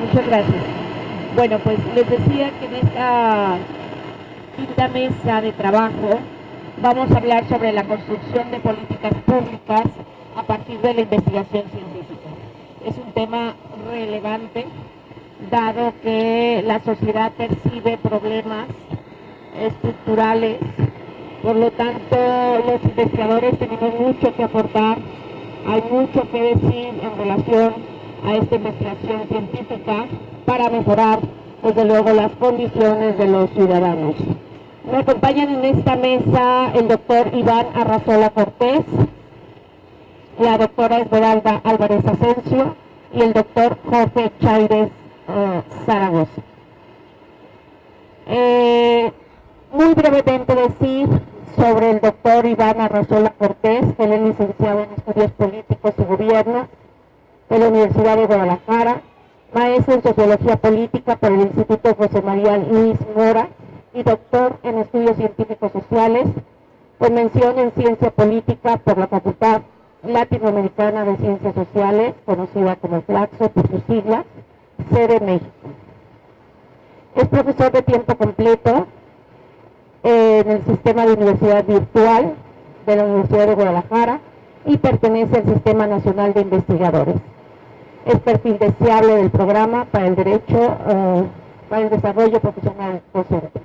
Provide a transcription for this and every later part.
Muchas gracias. Bueno, pues les decía que en esta quinta mesa de trabajo vamos a hablar sobre la construcción de políticas públicas a partir de la investigación científica. Es un tema relevante, dado que la sociedad percibe problemas estructurales. Por lo tanto, los investigadores tenemos mucho que aportar, hay mucho que decir en relación a esta investigación científica para mejorar, desde luego, las condiciones de los ciudadanos. Me acompañan en esta mesa el doctor Iván Arrazola Cortés, la doctora Esmeralda Álvarez Asensio y el doctor Jorge Chaires Zaragoza. Muy brevemente decir sobre el doctor Iván Arrazola Cortés, que él es licenciado en Estudios Políticos y Gobierno de la Universidad de Guadalajara, maestro en Sociología Política por el Instituto José María Luis Mora y doctor en Estudios Científicos Sociales, con mención en Ciencia Política por la Facultad Latinoamericana de Ciencias Sociales, conocida como FLACSO por sus siglas, sede México. Es profesor de tiempo completo en el sistema de universidad virtual de la Universidad de Guadalajara y pertenece al Sistema Nacional de Investigadores. Es perfil deseable del programa para el derecho, para el desarrollo profesional docente.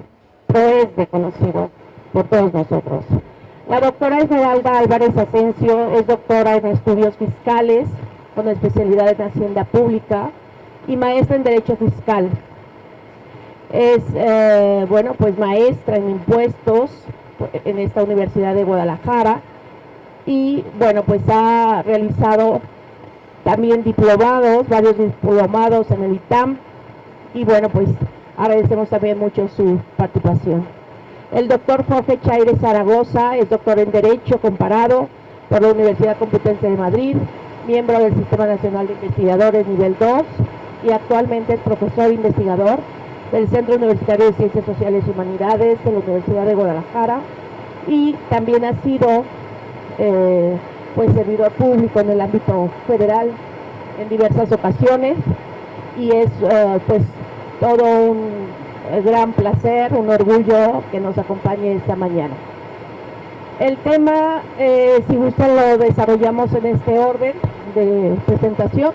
PROES de conocido por todos nosotros. La doctora Esmeralda Álvarez Asensio es doctora en estudios fiscales con especialidad en Hacienda Pública y maestra en Derecho Fiscal. Es, pues maestra en impuestos en esta Universidad de Guadalajara y, pues ha realizado también diplomados, varios diplomados en el ITAM y, pues agradecemos también mucho su participación. El doctor Jorge Chaires Zaragoza es doctor en Derecho Comparado por la Universidad Complutense de Madrid, miembro del Sistema Nacional de Investigadores nivel 2 y actualmente es profesor investigador del Centro Universitario de Ciencias Sociales y Humanidades de la Universidad de Guadalajara y también ha sido servidor público en el ámbito federal en diversas ocasiones y es todo un gran placer, un orgullo que nos acompañe esta mañana. El tema, si gustan, lo desarrollamos en este orden de presentación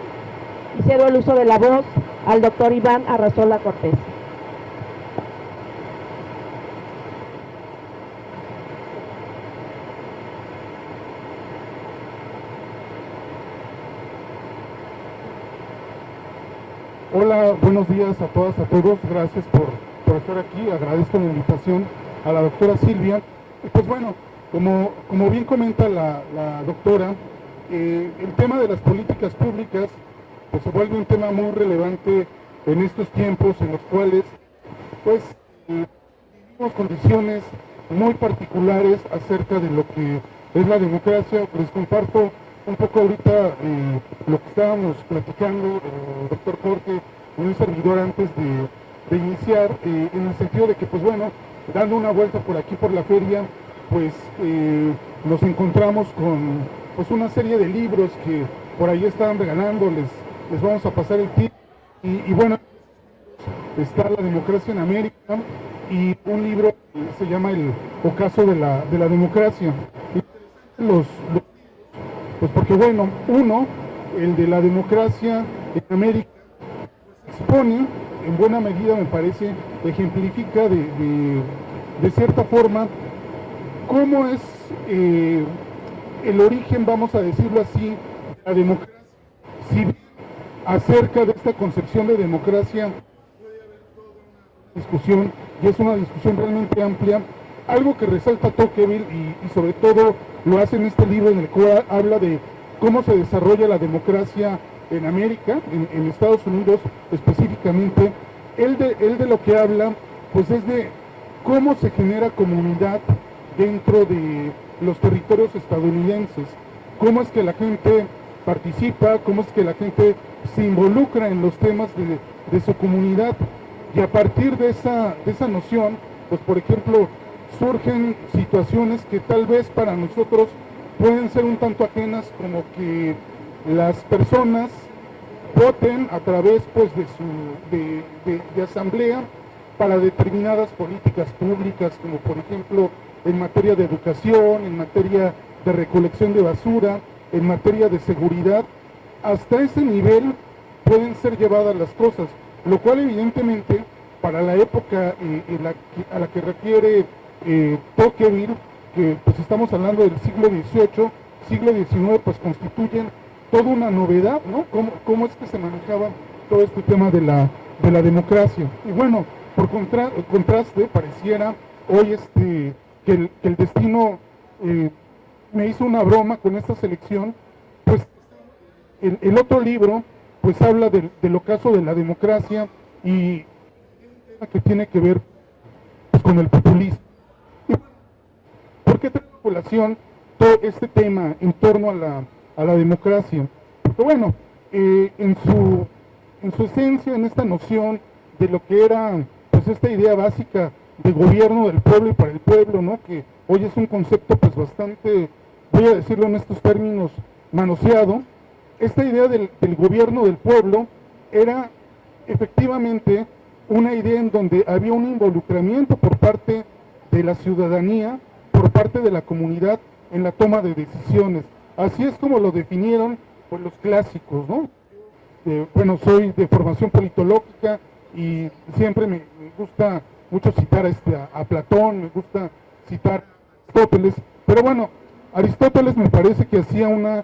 y cedo el uso de la voz al doctor Iván Arrazola Cortés. Hola, buenos días a todas, a todos. Gracias por estar aquí. Agradezco la invitación a la doctora Silvia. Pues bueno, como bien comenta la doctora, el tema de las políticas públicas pues se vuelve un tema muy relevante en estos tiempos en los cuales vivimos condiciones muy particulares acerca de lo que es la democracia. Les comparto un poco ahorita lo que estábamos platicando, doctor Jorge, un servidor antes de iniciar, en el sentido de que, dando una vuelta por aquí por la feria, nos encontramos con una serie de libros que por ahí estaban regalando, les vamos a pasar el tip, y bueno, está La Democracia en América, y un libro que se llama El Ocaso de la Democracia. Porque uno, el de la democracia en América, expone, en buena medida me parece, ejemplifica de cierta forma cómo es el origen, vamos a decirlo así, de la democracia. Si bien acerca de esta concepción de democracia puede haber toda una discusión, y es una discusión realmente amplia, algo que resalta Tocqueville y sobre todo lo hace en este libro en el cual habla de cómo se desarrolla la democracia en América, en Estados Unidos específicamente. Él de lo que habla es de cómo se genera comunidad dentro de los territorios estadounidenses, cómo es que la gente participa, cómo es que la gente se involucra en los temas de su comunidad, y a partir de esa noción, por ejemplo, surgen situaciones que tal vez para nosotros pueden ser un tanto ajenas, como que las personas voten a través pues de asamblea para determinadas políticas públicas, como por ejemplo en materia de educación, en materia de recolección de basura, en materia de seguridad. Hasta ese nivel pueden ser llevadas las cosas, lo cual evidentemente para la época a la que refiere Tocqueville, que pues estamos hablando del siglo XVIII, siglo XIX, pues constituyen toda una novedad, ¿no? ¿Cómo es que se manejaba todo este tema de la democracia? Y bueno, por contraste, pareciera hoy que el destino me hizo una broma con esta selección, pues el otro libro pues habla del ocaso de la democracia y que tiene que ver pues, con el populismo. ¿Y por qué trae a colación todo este tema en torno a la democracia? Porque bueno, en su esencia, en esta noción de lo que era pues esta idea básica de gobierno del pueblo y para el pueblo, ¿no? Que hoy es un concepto pues bastante, voy a decirlo en estos términos, manoseado. Esta idea del gobierno del pueblo era efectivamente una idea en donde había un involucramiento por parte de la ciudadanía, por parte de la comunidad en la toma de decisiones. Así es como lo definieron pues, los clásicos, ¿no? Bueno, soy de formación politológica y siempre me gusta mucho citar a Platón, me gusta citar a Aristóteles, pero bueno, Aristóteles me parece que hacía una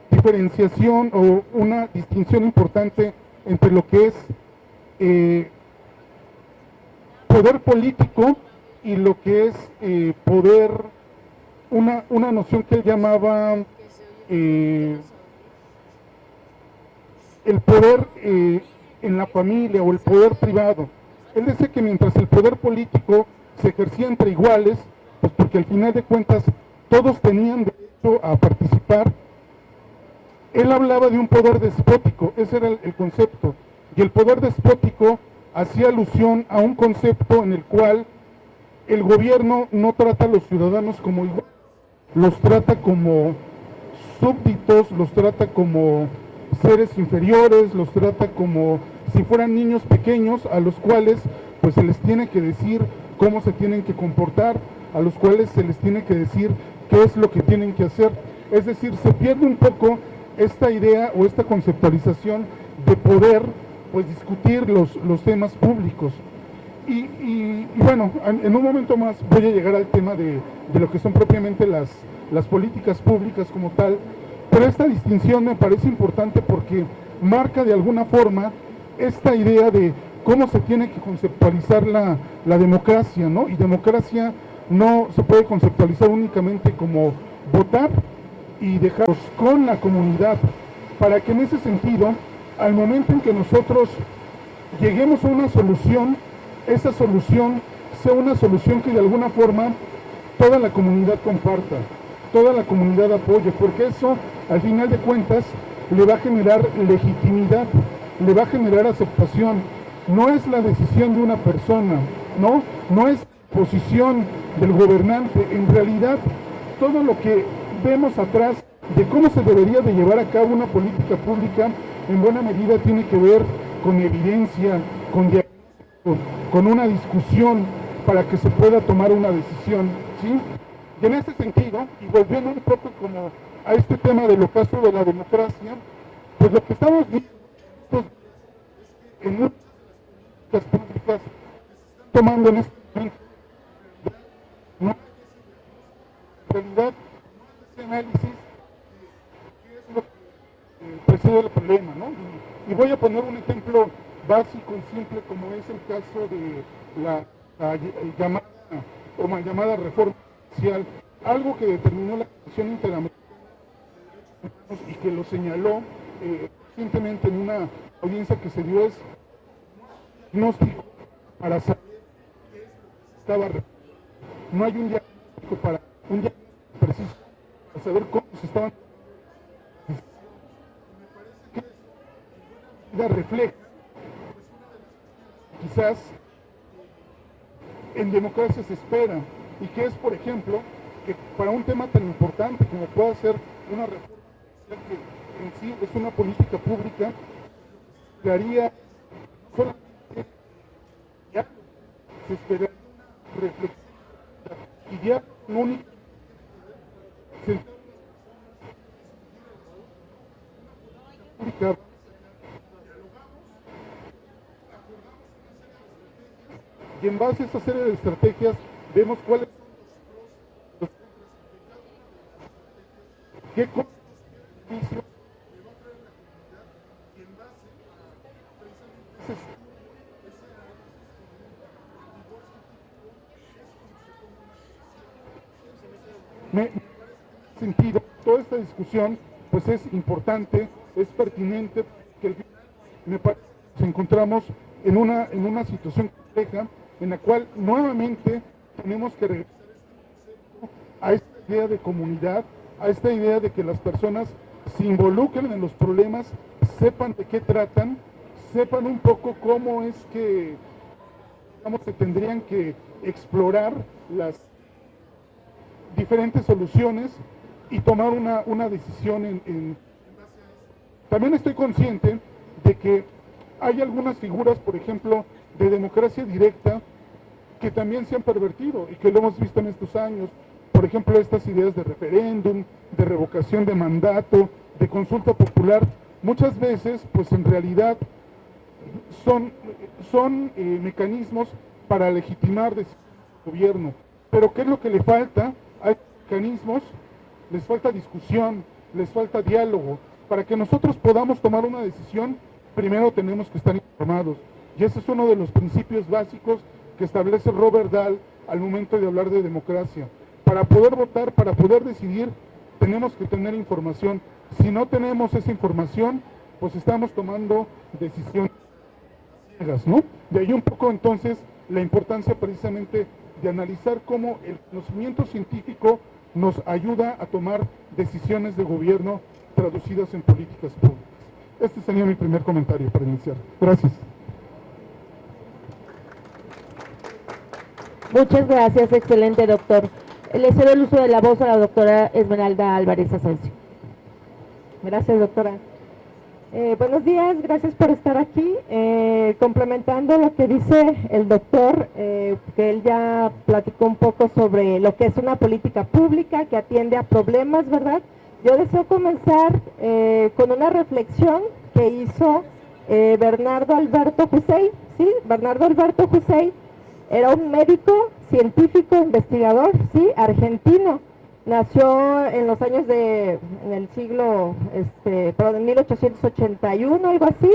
diferenciación o una distinción importante entre lo que es poder político y lo que es poder, una noción que él llamaba el poder en la familia o el poder privado. Él decía que mientras el poder político se ejercía entre iguales, pues porque al final de cuentas todos tenían derecho a participar, él hablaba de un poder despótico, ese era el concepto, y el poder despótico hacía alusión a un concepto en el cual el gobierno no trata a los ciudadanos como iguales, los trata como súbditos, los trata como seres inferiores, los trata como si fueran niños pequeños a los cuales pues se les tiene que decir cómo se tienen que comportar, a los cuales se les tiene que decir qué es lo que tienen que hacer. Es decir, se pierde un poco esta idea o esta conceptualización de poder pues discutir los temas públicos. Y bueno, en un momento más voy a llegar al tema de lo que son propiamente las políticas públicas como tal, pero esta distinción me parece importante porque marca de alguna forma esta idea de cómo se tiene que conceptualizar la democracia, ¿no? Y democracia no se puede conceptualizar únicamente como votar y dejarlos con la comunidad, para que en ese sentido, al momento en que nosotros lleguemos a una solución, esa solución sea una solución que de alguna forma toda la comunidad comparta, toda la comunidad apoye, porque eso al final de cuentas le va a generar legitimidad, le va a generar aceptación. No es la decisión de una persona, no es posición del gobernante, en realidad todo lo que vemos atrás de cómo se debería de llevar a cabo una política pública en buena medida tiene que ver con evidencia, con diagnóstico, con una discusión para que se pueda tomar una decisión, ¿sí? Y en este sentido, y volviendo un poco como a este tema del ocaso de la democracia, pues lo que estamos viendo en muchas de las políticas públicas que se están tomando en este momento, no en realidad ese análisis qué es lo que precede el problema, ¿no? Y voy a poner un ejemplo básico y simple como es el caso de la llamada o mal llamada reforma social, algo que determinó la Comisión Interamericana de Derechos Humanos y que lo señaló recientemente en una audiencia que se dio, es un diagnóstico para saber qué es lo que se estaba reformando. No hay un diagnóstico preciso para saber cómo se estaban. Me parece que eso refleja quizás en democracia se espera, y que es, por ejemplo, que para un tema tan importante como pueda ser una reforma social, que en sí es una política pública, esperaría solamente ya, se esperaría una reflexión y ya no únicamente sentar pública y en base a esa serie de estrategias vemos cuáles son los qué cosas beneficios le va a traer a la comunidad y en base a precisamente ese me parece que en ese sentido toda esta discusión pues es importante, es pertinente, que al final me parece que nos encontramos en una situación compleja en la cual nuevamente tenemos que regresar a esta idea de comunidad, a esta idea de que las personas se involucren en los problemas, sepan de qué tratan, sepan un poco cómo es que, digamos, se tendrían que explorar las diferentes soluciones y tomar una decisión en base a eso. También estoy consciente de que hay algunas figuras, por ejemplo, de democracia directa, que también se han pervertido y que lo hemos visto en estos años. Por ejemplo, estas ideas de referéndum, de revocación de mandato, de consulta popular, muchas veces, pues en realidad, son mecanismos para legitimar decisiones del gobierno. Pero ¿qué es lo que le falta a estos mecanismos? Les falta discusión, les falta diálogo. Para que nosotros podamos tomar una decisión, primero tenemos que estar informados. Y ese es uno de los principios básicos que establece Robert Dahl al momento de hablar de democracia. Para poder votar, para poder decidir, tenemos que tener información. Si no tenemos esa información, pues estamos tomando decisiones ciegas, ¿no? De ahí un poco entonces la importancia precisamente de analizar cómo el conocimiento científico nos ayuda a tomar decisiones de gobierno traducidas en políticas públicas. Este sería mi primer comentario para iniciar. Gracias. Muchas gracias, excelente doctor. Le cedo el uso de la voz a la doctora Esmeralda Álvarez Asensio. Gracias, doctora. Buenos días, gracias por estar aquí. Complementando lo que dice el doctor, que él ya platicó un poco sobre lo que es una política pública que atiende a problemas, ¿verdad? Yo deseo comenzar con una reflexión que hizo Bernardo Alberto Hussein, ¿sí? Bernardo Alberto Hussein era un médico, científico, investigador, ¿sí? Argentino. Nació en los años en el siglo, en 1881, algo así.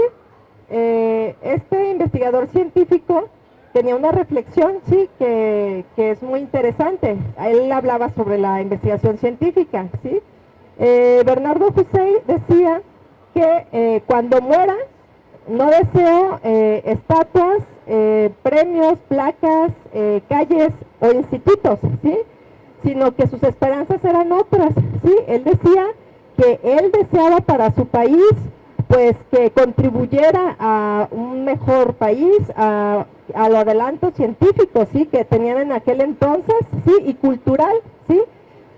Este investigador científico tenía una reflexión, sí, que es muy interesante. Él hablaba sobre la investigación científica, sí. Bernardo Hussein decía que cuando muera, no deseo estatuas, premios, placas, calles o institutos, ¿sí? Sino que sus esperanzas eran otras, ¿sí? Él decía que él deseaba para su país, pues, que contribuyera a un mejor país, a los adelantos científicos, ¿sí? Que tenían en aquel entonces, ¿sí? Y cultural, ¿sí?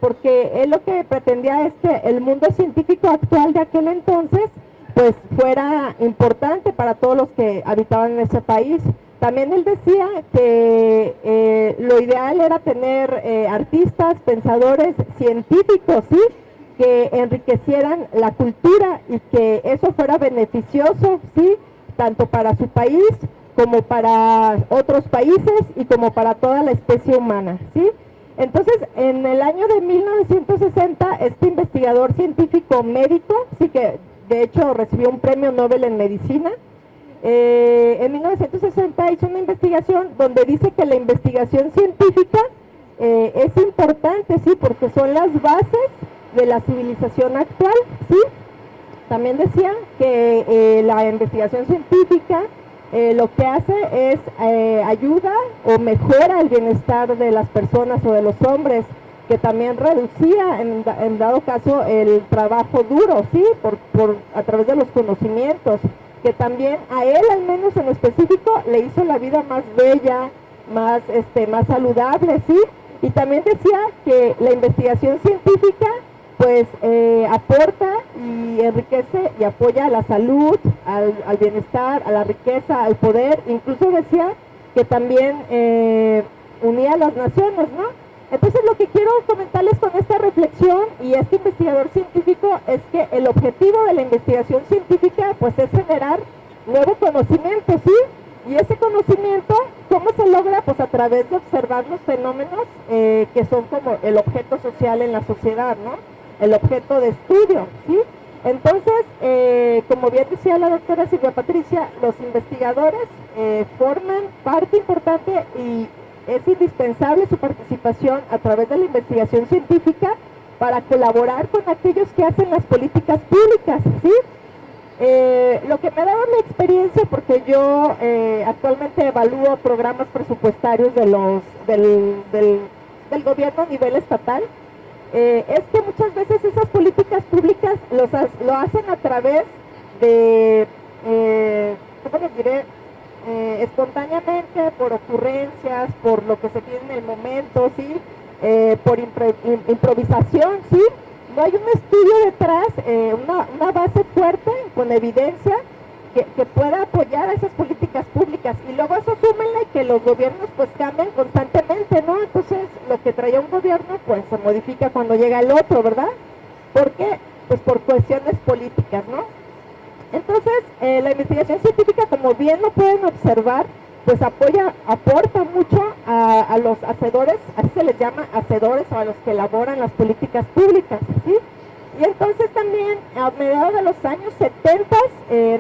Porque él lo que pretendía es que el mundo científico actual de aquel entonces, pues, fuera importante para todos los que habitaban en ese país. También él decía que lo ideal era tener artistas, pensadores, científicos, ¿sí? Que enriquecieran la cultura y que eso fuera beneficioso, ¿sí? Tanto para su país como para otros países y como para toda la especie humana, ¿sí? Entonces, en el año de 1960, este investigador científico médico, sí, que de hecho recibió un premio Nobel en medicina, en 1960 hizo una investigación donde dice que la investigación científica es importante, sí, porque son las bases de la civilización actual, sí. También decía que la investigación científica lo que hace es ayuda o mejora el bienestar de las personas o de los hombres, que también reducía en dado caso el trabajo duro, sí, a través de los conocimientos, que también a él, al menos en específico, le hizo la vida más bella, más saludable, ¿sí? Y también decía que la investigación científica, pues, aporta y enriquece y apoya a la salud, al bienestar, a la riqueza, al poder. Incluso decía que también unía a las naciones, ¿no? Entonces lo que quiero comentarles con esta reflexión y este investigador científico es que el objetivo de la investigación científica pues es generar nuevo conocimiento, ¿sí? Y ese conocimiento, ¿cómo se logra? Pues a través de observar los fenómenos que son como el objeto social en la sociedad, ¿no? El objeto de estudio, ¿sí? Entonces, como bien decía la doctora Silvia Patricia, los investigadores forman parte importante y es indispensable su participación a través de la investigación científica para colaborar con aquellos que hacen las políticas públicas, ¿sí? Lo que me ha dado mi experiencia, porque yo actualmente evalúo programas presupuestarios del gobierno a nivel estatal, es que muchas veces esas políticas públicas lo hacen a través de, ¿cómo les diré? Espontáneamente, por ocurrencias, por lo que se tiene en el momento, ¿sí? Por improvisación, ¿sí? No hay un estudio detrás, una base fuerte, con evidencia, que pueda apoyar a esas políticas públicas. Y luego eso súmenle que los gobiernos pues cambian constantemente, ¿no? Entonces lo que traía un gobierno pues se modifica cuando llega el otro, ¿verdad? ¿Por qué? Pues por cuestiones políticas, ¿no? Entonces, la investigación científica, como bien lo pueden observar, pues aporta mucho a los hacedores, así se les llama hacedores, o a los que elaboran las políticas públicas, ¿sí? Y entonces también, a mediados de los años 70,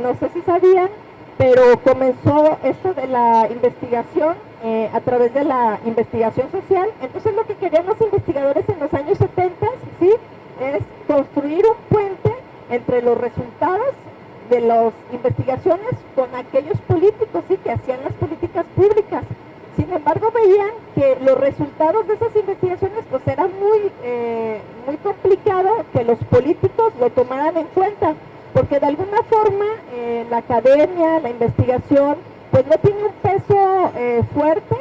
no sé si sabían, pero comenzó esto de la investigación a través de la investigación social. Entonces lo que querían los investigadores en los años 70, ¿sí? Es construir un puente entre los resultados de las investigaciones con aquellos políticos, ¿sí? Que hacían las políticas públicas. Sin embargo, veían que los resultados de esas investigaciones pues era muy complicado que los políticos lo tomaran en cuenta, porque de alguna forma la academia, la investigación, pues no tiene un peso fuerte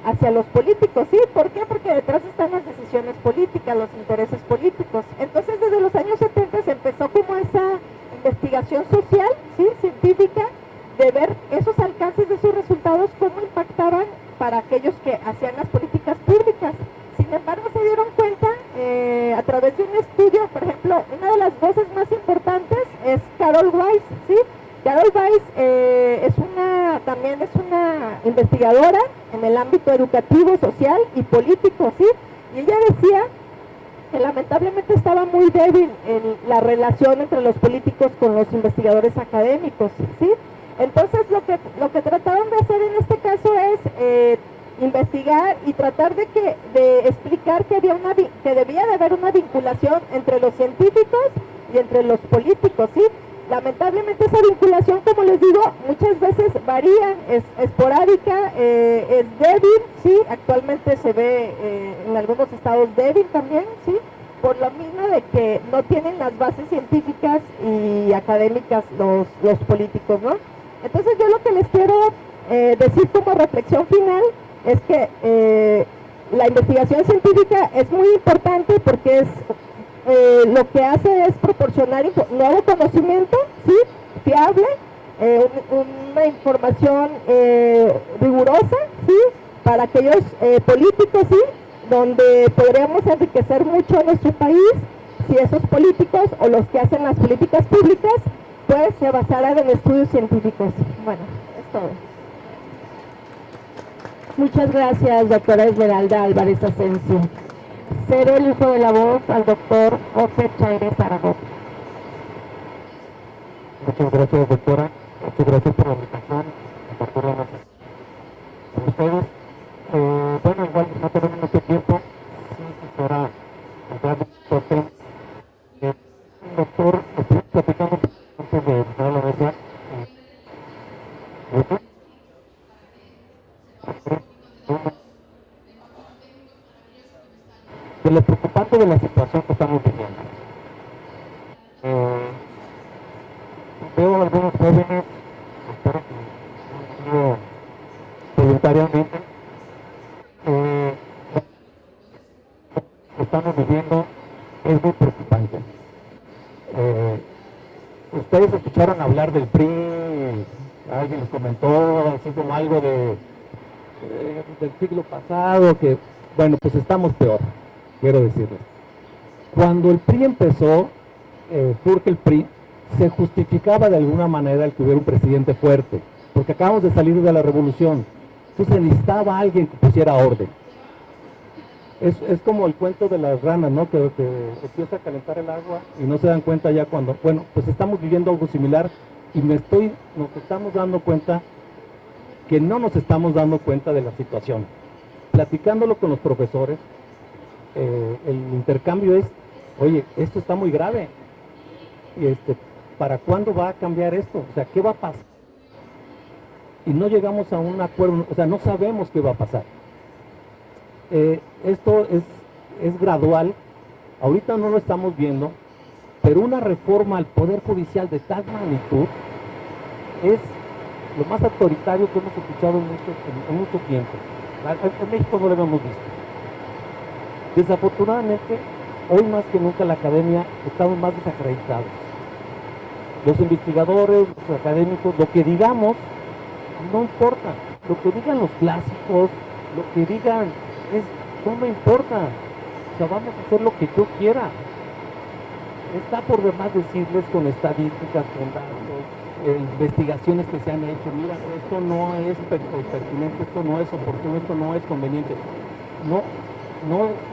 hacia los políticos, ¿sí? ¿Por qué? Porque detrás están las decisiones políticas, los intereses políticos. Entonces, desde los años 70 se empezó como esa investigación social, ¿sí? Científica, de ver esos alcances de sus resultados, cómo impactaban para aquellos que hacían las políticas públicas. Sin embargo, se dieron cuenta a través de un estudio, por ejemplo, una de las voces más importantes es Carol Weiss, ¿sí? Carol Weiss también es una investigadora en el ámbito educativo, social y político, ¿sí? Y ella decía que lamentablemente estaba muy débil en la relación entre los políticos con los investigadores académicos, ¿sí? Entonces lo que trataron de hacer en este caso es investigar y tratar de explicar que debía de haber una vinculación entre los científicos y entre los políticos, ¿sí? Lamentablemente esa vinculación, como les digo, muchas veces varía, es esporádica, es débil, ¿sí? Actualmente se ve en algunos estados débil también, ¿sí? Por lo mismo de que no tienen las bases científicas y académicas los políticos, ¿no? Entonces yo lo que les quiero decir como reflexión final es que la investigación científica es muy importante porque lo que hace es proporcionar nuevo conocimiento, ¿sí? Fiable, una información rigurosa, ¿sí? Para aquellos políticos, ¿sí? Donde podríamos enriquecer mucho a nuestro país si esos políticos o los que hacen las políticas públicas pues se basaran en estudios científicos. Bueno, es todo. Muchas gracias, doctora Esmeralda Álvarez Asensio. Cedo el uso de la voz al doctor José Chaires Aragón. Muchas gracias, doctora. Muchas gracias por la invitación. Doctora, con ustedes. Bueno, igual no tenemos mucho tiempo. Sí, quisiera entrar en estos temas. Doctor, estoy platicando antes de entrar a la mesa. De lo preocupante de la situación que estamos viviendo. Veo algunos jóvenes, espero que no voluntariamente, que estamos viviendo es muy preocupante. ustedes escucharon hablar del PRI, alguien les comentó así como algo del siglo pasado, que bueno, pues estamos peor, quiero decirles. Cuando el PRI empezó, surge el PRI, se justificaba de alguna manera el que hubiera un presidente fuerte, porque acabamos de salir de la revolución, entonces necesitaba alguien que pusiera orden. Es como el cuento de las ranas, ¿no? Que empieza a calentar el agua y no se dan cuenta ya cuando, bueno, pues estamos viviendo algo similar y nos estamos dando cuenta que no nos estamos dando cuenta de la situación. Platicándolo con los profesores, el intercambio es, oye, esto está muy grave, y ¿para cuándo va a cambiar esto? O sea, ¿qué va a pasar? Y no llegamos a un acuerdo, o sea, no sabemos qué va a pasar. Esto es gradual, ahorita no lo estamos viendo, pero una reforma al Poder Judicial de tal magnitud es lo más autoritario que hemos escuchado en mucho tiempo. En México no lo habíamos visto. Desafortunadamente, hoy más que nunca la academia estamos más desacreditados. Los investigadores, los académicos, lo que digamos no importa. Lo que digan los clásicos, lo que digan no me importa. O sea, vamos a hacer lo que yo quiera. Está por demás decirles con estadísticas, con datos, investigaciones que se han hecho. Mira, esto no es pertinente, esto no es oportuno, esto no es conveniente. No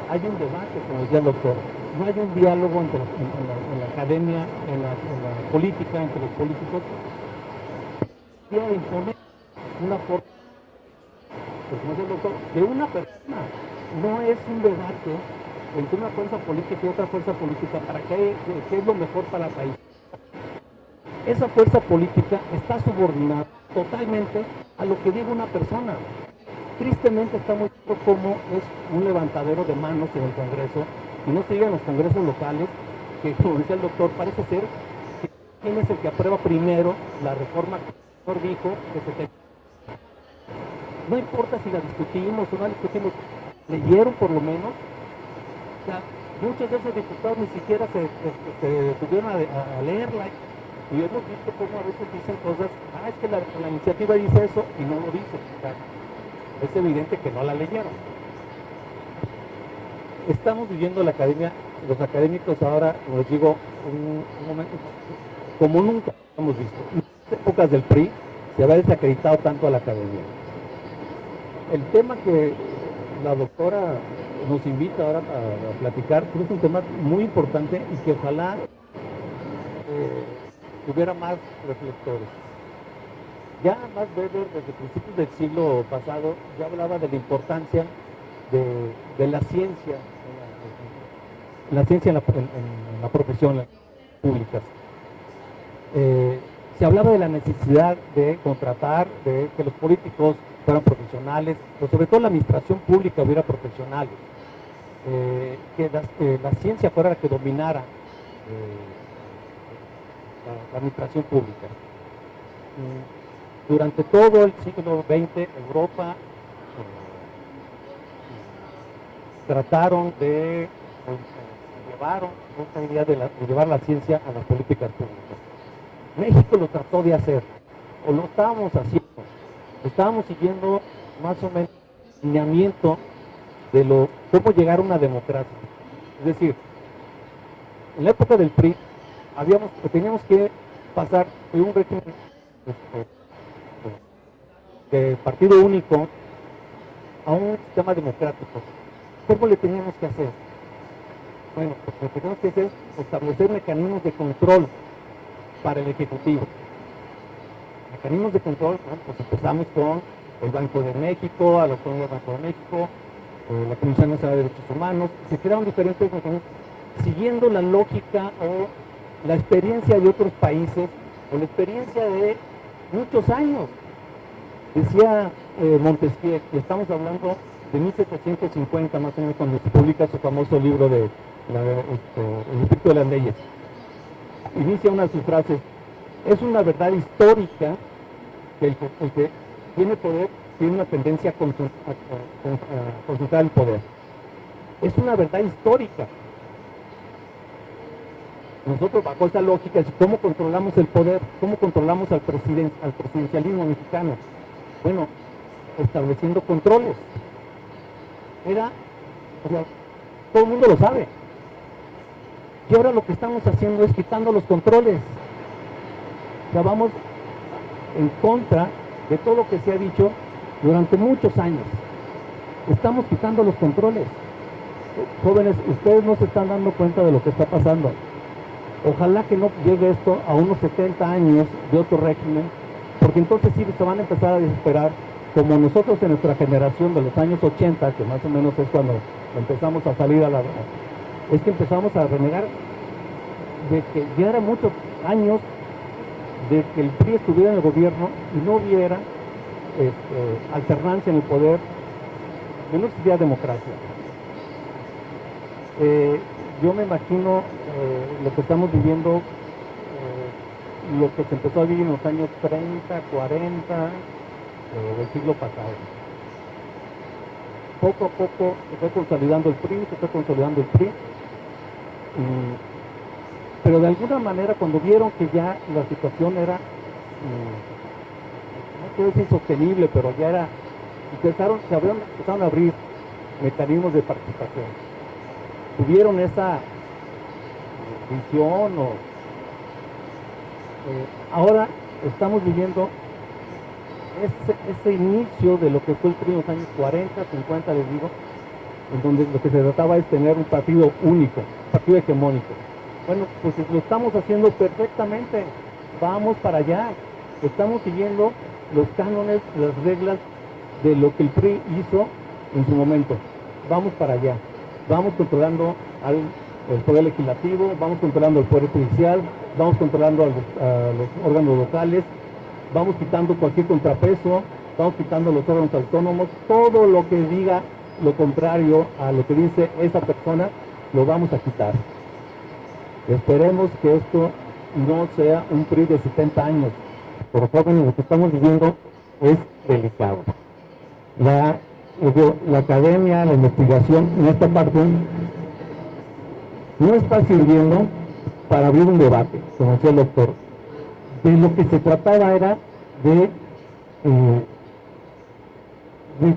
hay un debate, como decía el doctor. No hay un diálogo en la academia, en la política, entre los políticos. Quiero imponer una forma, pues como dice el doctor, de una persona. No es un debate entre una fuerza política y otra fuerza política para qué es lo mejor para el país. Esa fuerza política está subordinada totalmente a lo que diga una persona. Tristemente está muy claro cómo es un levantadero de manos en el Congreso, y no se diga en los congresos locales, que como decía el doctor, parece ser que quién es el que aprueba primero la reforma que el doctor dijo que se tenía. No importa si la discutimos o no la discutimos, leyeron por lo menos. O sea, muchos de esos diputados ni siquiera se detuvieron a leerla, y hemos visto cómo a veces dicen cosas, es que la iniciativa dice eso y no lo dice. O sea, es evidente que no la leyeron. Estamos viviendo la academia, los académicos ahora, como les digo, un momento como nunca hemos visto. En las épocas del PRI se había desacreditado tanto a la academia. El tema que la doctora nos invita ahora a platicar es un tema muy importante y que ojalá tuviera más reflectores. Ya Max Weber, desde principios del siglo pasado, ya hablaba de la importancia de la ciencia, en la profesión, en las públicas. Se hablaba de la necesidad de contratar, de que los políticos fueran profesionales, pero sobre todo la administración pública hubiera profesionales, que la ciencia fuera la que dominara la administración pública. Durante todo el siglo XX, Europa trataron de llevar la ciencia a las políticas públicas. México lo trató de hacer, o lo estábamos haciendo. Estábamos siguiendo más o menos el lineamiento de cómo llegar a una democracia. Es decir, en la época del PRI teníamos que pasar de un régimen de partido único a un sistema democrático. ¿Cómo le teníamos que hacer? Bueno, pues lo que tenemos que hacer es establecer mecanismos de control para el Ejecutivo. Mecanismos de control, bueno, pues empezamos con el Banco de México, a la Autonomía del Banco de México, la Comisión Nacional de Derechos Humanos. Se crearon diferentes mecanismos siguiendo la lógica o la experiencia de otros países o la experiencia de muchos años. Decía Montesquieu, que estamos hablando de 1750 más o menos, cuando se publica su famoso libro de El Espíritu de las Leyes. Inicia una de sus frases: es una verdad histórica que el que tiene poder tiene una tendencia a concentrar el poder. Es una verdad histórica. Nosotros, bajo esa lógica, ¿cómo controlamos el poder? ¿Cómo controlamos al presidencialismo mexicano? Bueno, estableciendo controles. O sea, todo el mundo lo sabe. Y ahora lo que estamos haciendo es quitando los controles. O sea, vamos en contra de todo lo que se ha dicho durante muchos años. Estamos quitando los controles. Jóvenes, ustedes no se están dando cuenta de lo que está pasando. Ojalá que no llegue esto a unos 70 años de otro régimen, porque entonces sí se van a empezar a desesperar, como nosotros en nuestra generación de los años 80, que más o menos es cuando empezamos a salir a la... es que empezamos a renegar de que ya eran muchos años de que el PRI estuviera en el gobierno y no hubiera alternancia en el poder, que no existía democracia. Yo me imagino lo que estamos viviendo, lo que se empezó a vivir en los años 30, 40 del siglo pasado. Poco a poco se fue consolidando el PRI, pero de alguna manera cuando vieron que ya la situación era, no quiero decir insostenible, pero ya era, empezaron a abrir mecanismos de participación. Tuvieron esa visión ahora estamos viviendo ese inicio de lo que fue el PRI en los años 40, 50, les digo, en donde lo que se trataba es tener un partido único, partido hegemónico. Bueno, pues lo estamos haciendo perfectamente, vamos para allá, estamos siguiendo los cánones, las reglas de lo que el PRI hizo en su momento, vamos para allá. Vamos controlando el poder legislativo, vamos controlando el poder judicial, vamos controlando a los órganos locales, vamos quitando cualquier contrapeso, vamos quitando los órganos autónomos, todo lo que diga lo contrario a lo que dice esa persona, lo vamos a quitar. Esperemos que esto no sea un PRI de 70 años. Por favor, lo que estamos viviendo es delicado. La academia, la investigación en esta parte no está sirviendo para abrir un debate, como decía el doctor. De lo que se trataba era de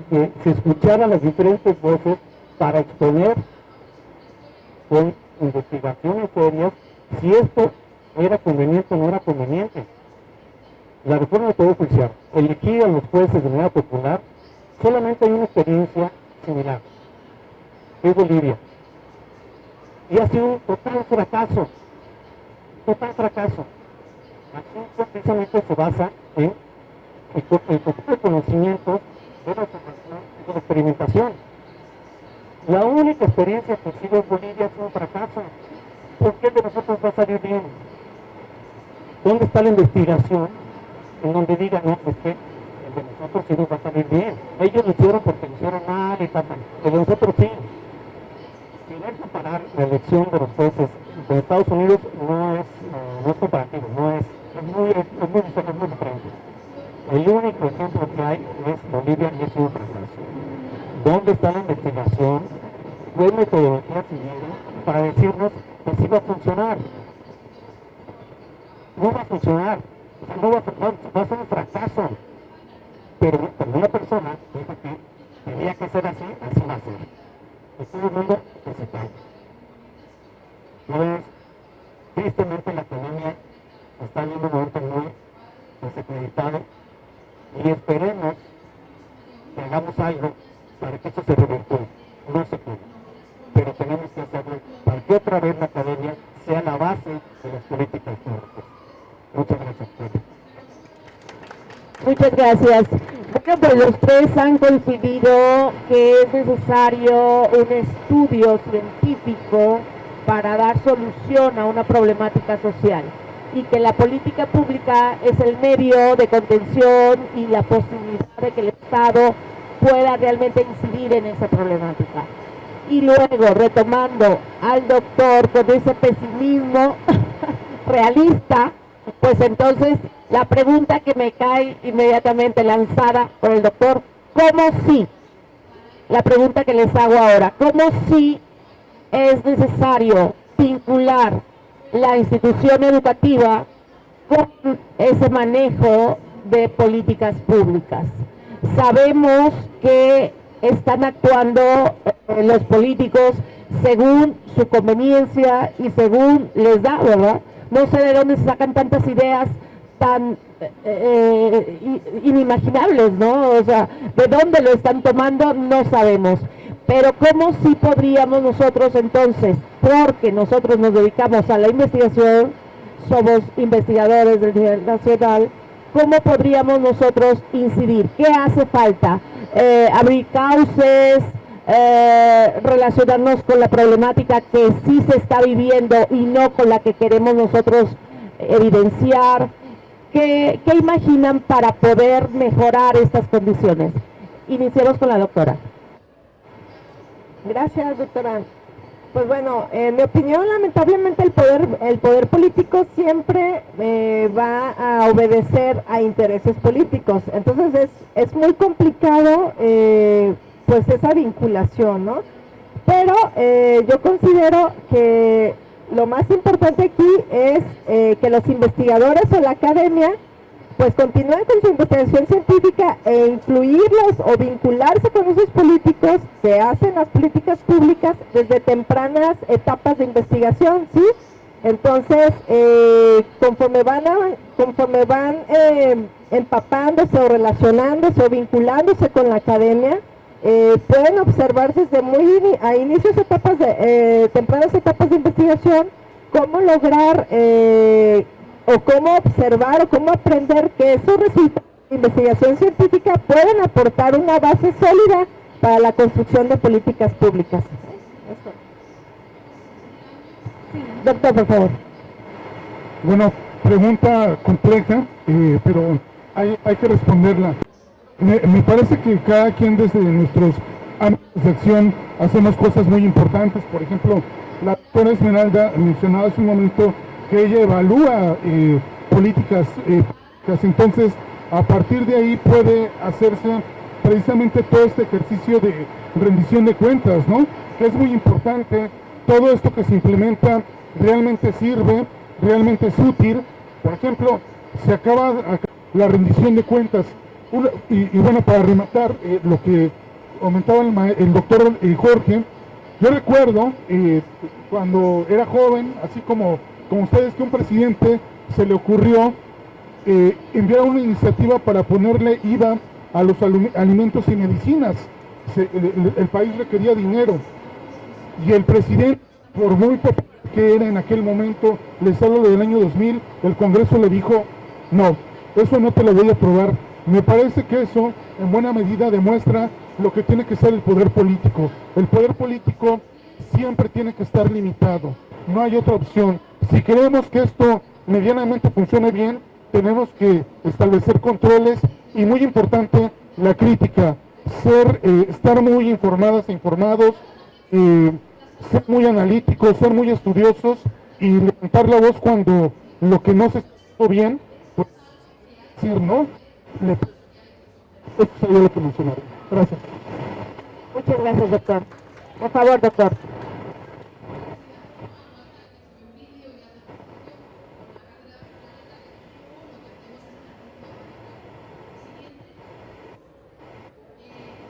que se escucharan las diferentes voces para exponer con investigaciones serias si esto era conveniente o no era conveniente. La reforma del Poder Judicial, elegir a los jueces de manera popular, solamente hay una experiencia similar, que es Bolivia. Y ha sido un total fracaso. Así precisamente se basa en el conocimiento de la observación y de la experimentación. La única experiencia que sigue en Bolivia es un fracaso. ¿Por qué de nosotros va a salir bien? ¿Dónde está la investigación en donde digan, no, es que el de nosotros sí nos va a salir bien? Ellos lo hicieron porque lo hicieron mal y tal, el de nosotros sí. Querer comparar la elección de los jueces de Estados Unidos no es comparativo, es muy diferente. El único ejemplo que hay es Bolivia y es un fracaso. ¿Dónde está la investigación? ¿Qué metodología siguieron para decirnos que sí va a funcionar? No va a funcionar, va a ser un fracaso. Pero una persona dijo que tenía que ser así, así va a ser. Y todo el mundo que se cae. Pues, tristemente la economía está en un momento muy desacreditado y esperemos que hagamos algo para que esto se revirtúe. No se puede, pero tenemos que hacerlo para que otra vez la academia sea la base de las políticas públicas. Muchas gracias. Muchas gracias. Bueno, pues los tres han coincidido que es necesario un estudio científico para dar solución a una problemática social y que la política pública es el medio de contención y la posibilidad de que el Estado pueda realmente incidir en esa problemática. Y luego, retomando al doctor con ese pesimismo realista, pues entonces la pregunta que me cae inmediatamente lanzada por el doctor, ¿cómo sí? La pregunta que les hago ahora, ¿cómo sí es necesario vincular la institución educativa con ese manejo de políticas públicas. Sabemos que están actuando los políticos según su conveniencia y según les da, ¿verdad? No sé de dónde se sacan tantas ideas tan inimaginables, ¿no? O sea, de dónde lo están tomando no sabemos. Pero ¿cómo sí podríamos nosotros entonces, porque nosotros nos dedicamos a la investigación, somos investigadores del nivel nacional, cómo podríamos nosotros incidir? ¿Qué hace falta? Abrir cauces, relacionarnos con la problemática que sí se está viviendo y no con la que queremos nosotros evidenciar. ¿Qué imaginan para poder mejorar estas condiciones? Iniciemos con la doctora. Gracias, doctora. Pues bueno, en mi opinión, lamentablemente el poder político siempre va a obedecer a intereses políticos. Entonces es muy complicado pues esa vinculación, ¿no? Pero yo considero que lo más importante aquí es que los investigadores o la academia pues continúen con su investigación científica e incluirlos o vincularse con esos políticos que hacen las políticas públicas desde tempranas etapas de investigación, ¿sí? Entonces, conforme van empapándose o relacionándose o vinculándose con la academia, pueden observar desde a inicios tempranas etapas de investigación cómo lograr o cómo observar o cómo aprender que esos resultados de investigación científica pueden aportar una base sólida para la construcción de políticas públicas. Doctor, por favor. Bueno, pregunta compleja, pero hay que responderla. Me parece que cada quien desde nuestros ámbitos de acción hacemos cosas muy importantes. Por ejemplo, la doctora Esmeralda mencionaba hace un momento que ella evalúa políticas públicas, entonces a partir de ahí puede hacerse precisamente todo este ejercicio de rendición de cuentas, ¿no? Que es muy importante. Todo esto que se implementa realmente sirve, realmente es útil. Por ejemplo, se acaba la rendición de cuentas. Y bueno, para rematar lo que comentaba el doctor Jorge, yo recuerdo cuando era joven, así como ustedes, que un presidente se le ocurrió enviar una iniciativa para ponerle IVA a los alimentos y medicinas. El país requería dinero y el presidente, por muy popular que era en aquel momento, les hablo del año 2000, el Congreso le dijo: no, eso no te lo voy a aprobar. Me parece que eso en buena medida demuestra lo que tiene que ser el poder político. El poder político siempre tiene que estar limitado, no hay otra opción. Si queremos que esto medianamente funcione bien, tenemos que establecer controles y, muy importante, la crítica, estar muy informadas e informados, ser muy analíticos, ser muy estudiosos y levantar la voz cuando lo que no se está haciendo bien, pues decir no. Esto sería lo que mencionaré. Gracias. Muchas gracias, doctor. Por favor, doctor.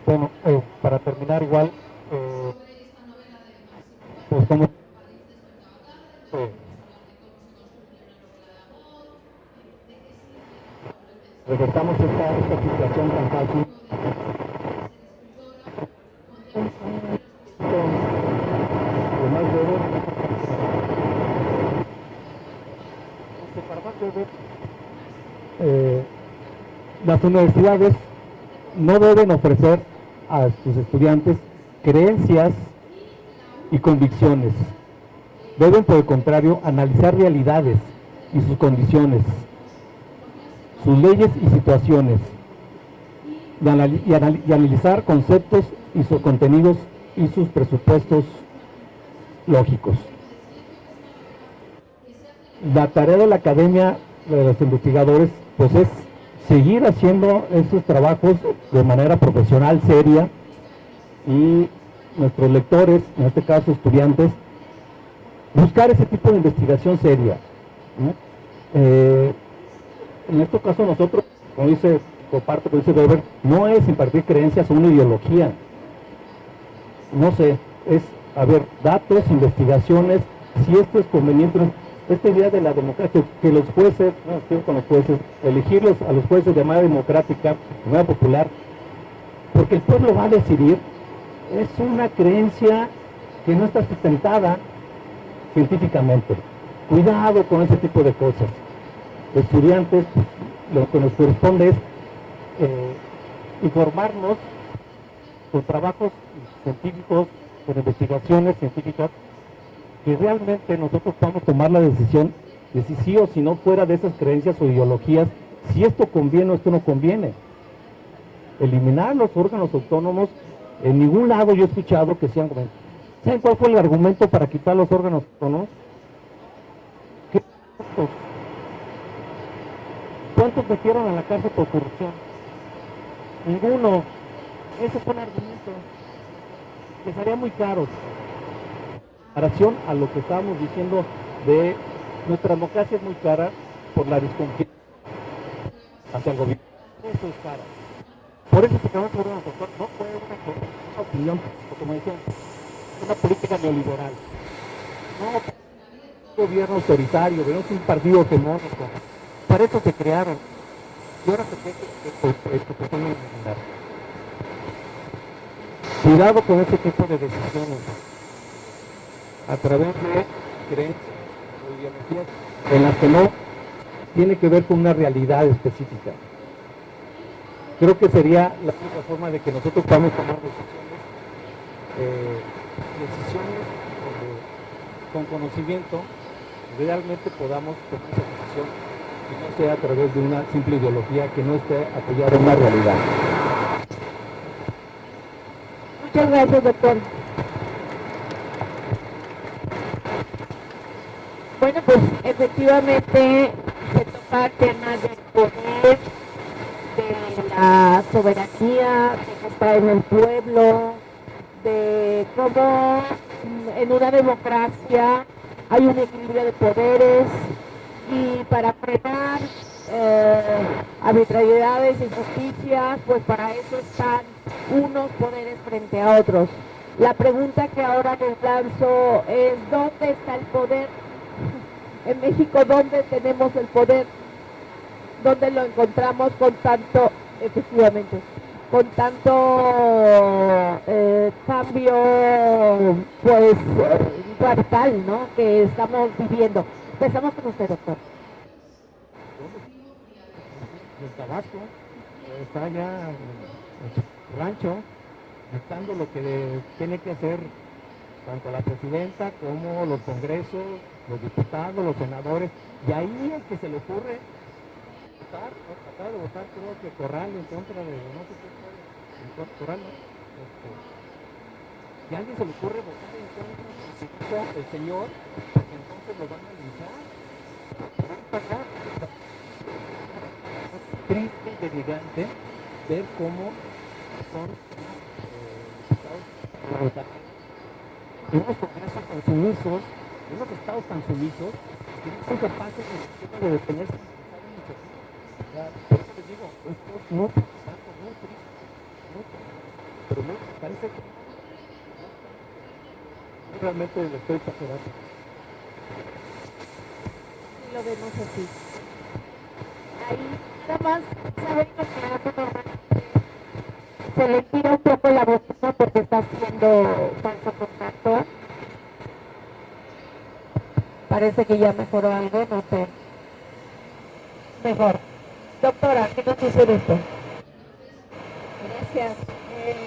Bueno, para terminar igual, pues como revertamos esta situación tan fácil. Lo más breve, las universidades no deben ofrecer a sus estudiantes creencias y convicciones. Deben, por el contrario, analizar realidades y sus condiciones, sus leyes y situaciones, y analizar conceptos y sus contenidos y sus presupuestos lógicos. La tarea de la academia, de los investigadores, pues es seguir haciendo estos trabajos de manera profesional, seria, y nuestros lectores, en este caso estudiantes, buscar ese tipo de investigación seria, ¿no? En este caso nosotros, como dice, por parte que dice Weber, no es impartir creencias o una ideología, no sé, es, a ver, datos, investigaciones, si esto es conveniente. Esta idea de la democracia, que los jueces, no estoy con los jueces, elegirlos a los jueces de manera democrática, de manera popular, porque el pueblo va a decidir, es una creencia que no está sustentada científicamente. Cuidado con ese tipo de cosas. Estudiantes, lo que nos corresponde es informarnos con trabajos científicos, con investigaciones científicas, que realmente nosotros podamos tomar la decisión de si sí o si no, fuera de esas creencias o ideologías, si esto conviene o esto no conviene. Eliminar los órganos autónomos, en ningún lado yo he escuchado que sean... ¿Saben cuál fue el argumento para quitar los órganos autónomos? ¿Qué costos? ¿Cuántos metieron a la cárcel por corrupción? Ninguno. Ese fue el argumento. Que sería muy caro. En comparación a lo que estábamos diciendo de nuestra democracia es muy cara por la desconfianza hacia el gobierno. Eso es cara. Por eso se quedó por un doctor, no fue una opinión, como decían, una política neoliberal. No, un gobierno autoritario, no es un partido hegemónico. Para eso se crearon. Y ahora se pretenden eliminar. Cuidado con ese tipo de decisiones. A través de creencias o ideologías en las que no tiene que ver con una realidad específica. Creo que sería la única forma de que nosotros podamos tomar decisiones con conocimiento, realmente podamos tomar esa decisión y no sea a través de una simple ideología que no esté apoyada en una realidad. Muchas gracias, doctor. Bueno, pues efectivamente se toca temas del poder, de la soberanía que está en el pueblo, de cómo en una democracia hay un equilibrio de poderes y para frenar arbitrariedades, injusticias, pues para eso están unos poderes frente a otros. La pregunta que ahora les lanzo es: ¿dónde está el poder? En México, ¿dónde tenemos el poder? ¿Dónde lo encontramos con tanto, efectivamente, con tanto cambio, pues, radical, ¿no?, que estamos viviendo? Empezamos con usted, doctor. El Tabasco está allá en su rancho, dictando lo que tiene que hacer tanto la presidenta como los congresos, los diputados, los senadores, y ahí es que se le ocurre votar, tratar de votar, creo que Corral en contra de, no sé qué fue, Corral, ¿no? Y a alguien se le ocurre votar en contra de lo que dijo el señor, porque entonces lo van a linchar. Triste y delirante ver cómo son diputados en unos congresos tan sumisos, en unos estados tan sumisos, que no son capaces de detenerse. Por eso les digo, esto es muy interesante, muy triste, pero me parece que realmente lo estoy exagerando. Sí, lo vemos así. Ahí nada más saber que se le tira un poco la bocina porque está haciendo falso contacto. Parece que ya mejoró algo, no sé. Mejor. Doctora, ¿qué nos dice de esto? Gracias.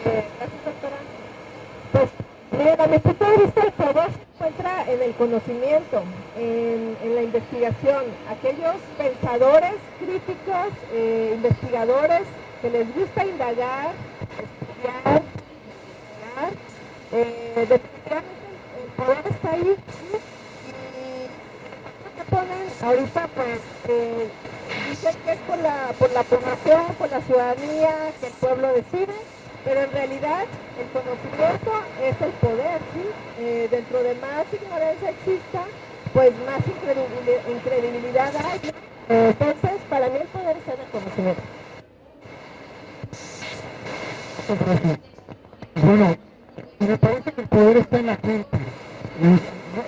Gracias, doctora. Pues, Desde mi punto de vista, el poder se encuentra en el conocimiento, en la investigación. Aquellos pensadores, críticos, investigadores que les gusta indagar, estudiar, definitivamente el poder está ahí. ¿Sí? Y ¿qué ponen? Ahorita pues dicen que es por la población, por la ciudadanía, que el pueblo decide. pero en realidad el conocimiento es el poder, ¿sí? Dentro de más ignorancia exista, pues más incredibilidad hay, ¿no? Entonces, para mí el poder está en el conocimiento. Muchas gracias. Bueno, me parece que el poder está en la gente.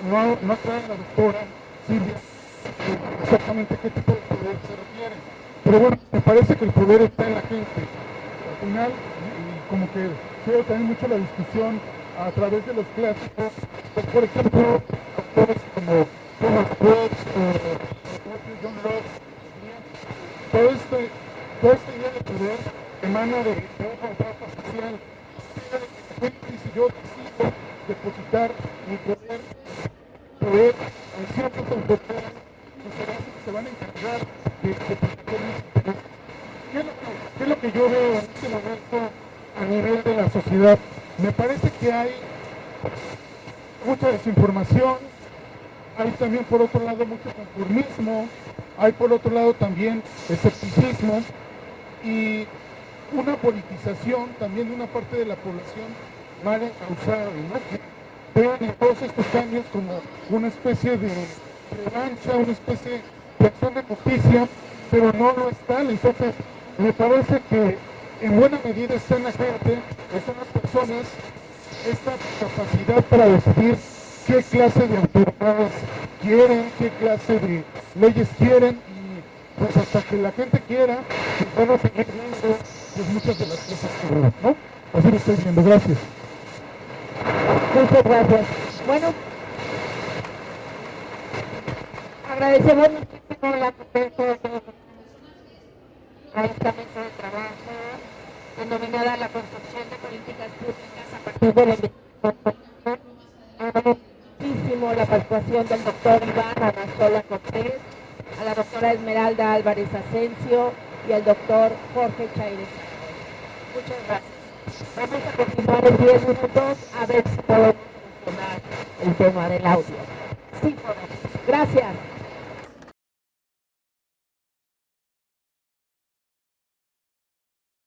No aclara la doctora Silvia exactamente qué tipo de poder se refiere. Pero bueno, me parece que el poder está en la gente. Al final, y como que veo también mucho la discusión a través de los clásicos, pues, por ejemplo, autores como Thomas Hobbes, John Locke, toda esta idea de poder emana de un contrato social. La gente dice, yo decido depositar mi poder en ciertas autoridades que se van a encargar de proteger mis intereses. ¿Qué es lo que yo veo en este momento a nivel de la sociedad? Me parece que hay mucha desinformación, hay también por otro lado mucho conformismo, hay por otro lado también escepticismo y una politización también de una parte de la población mal encausada, ¿no? Que vean en todos estos cambios como una especie de revancha, una especie de acción de justicia, pero no lo están. Entonces, me parece que en buena medida está en la gente, están las personas, esta capacidad para decidir qué clase de autoridades quieren, qué clase de leyes quieren, y pues hasta que la gente quiera, pues van a seguir viendo pues muchas de las cosas que ven, ¿no? Así lo estoy viendo, gracias. Muchas gracias. Bueno, agradecemos muchísimo la presencia de todos a esta mesa de trabajo denominada la construcción de políticas públicas a partir de la investigación. Agradecemos muchísimo la participación del doctor Iván Arrazola Cortés, a la doctora Esmeralda Álvarez Asensio y al doctor Jorge Chaires. Muchas gracias. Vamos a continuar en 10 minutos a ver si podemos solucionar el tema del audio. Sí podemos. Gracias.